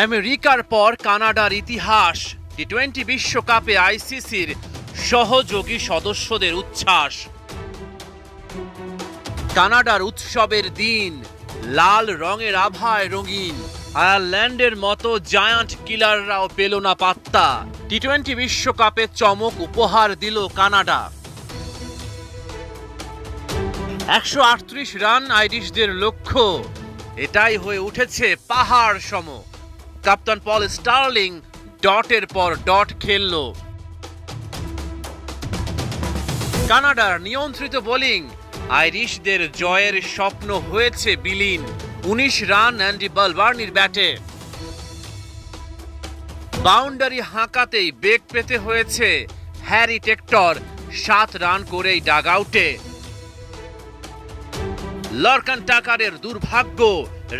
আমেরিকার পর কানাডার ইতিহাস। টি-20 বিশ্বকাপে আইসিসির সহযোগী সদস্যদের উচ্ছ্বাস। কানাডার উৎসবের দিন, লাল রঙের আভায় রঙিন। আয়ারল্যান্ডের মতো জায়ান্ট কিলাররাও পেল না পাত্তা। টি-20 বিশ্বকাপে চমক উপহার দিল কানাডা। 138 রান আইরিশদের লক্ষ্য, এটাই হয়ে উঠেছে পাহাড় সম। কাপ্তান পল স্টার্লিং ডটের পর ডট খেলল। কানাডার নিয়ন্ত্রিত বোলিং আইরিশদের জয়ের স্বপ্ন হয়েছে বিলীন। 19 রান অ্যান্ডি বালবার্নির ব্যাটে। বাউন্ডারি হাঁকাতেই বেগ পেতে হয়েছে হ্যারি টেক্টর। 7 রান করেই ডাগ আউটে। লরকান টাকারের দুর্ভাগ্য,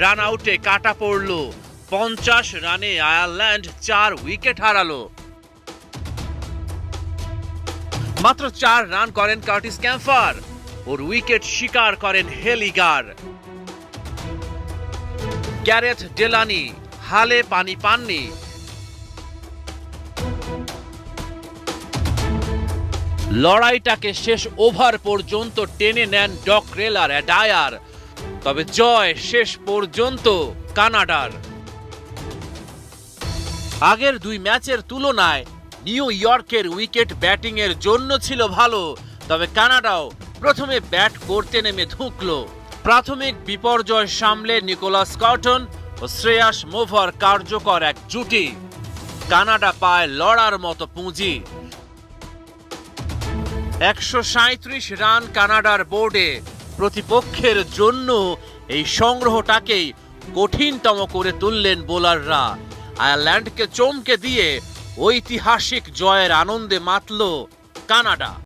রান আউটে কাটা পড়ল। 50 রানে আয়ারল্যান্ড 4 উইকেট হারালো। মাত্র 4 রান করেন কার্টিস ক্যাম্পার, ওর উইকেট শিকার করেন হেলিগার। গ্যারেথ ডেলানি হালে পানি পাননি। লড়াইটাকে শেষ ওভার পর্যন্ত টেনে নেন ডক রেলার অ্যাডায়ার। তবে জয় শেষ পর্যন্ত কানাডার। আগের 2 ম্যাচের তুলনায় নিউ ইয়র্কের উইকেট ব্যাটিং এর জন্য ছিল ভালো, তবে কানাডাও প্রথমে ব্যাট করতে নেমে ধুঁকল। প্রাথমিক বিপর্যয় সামলে নিকোলাস কটন ও শ্রেয়াস মোভার কার্যকর এক জুটি। কানাডা পায় লড়ার মতো পুঁজি। 137 রান কানাডার বোর্ডে। প্রতিপক্ষের জন্য এই সংগ্রহটাকেই কঠিনতম করে তুললেন বোলাররা। আয়ারল্যান্ডকে চমকে দিয়ে ঐতিহাসিক জয়ের আনন্দে মাতল কানাডা।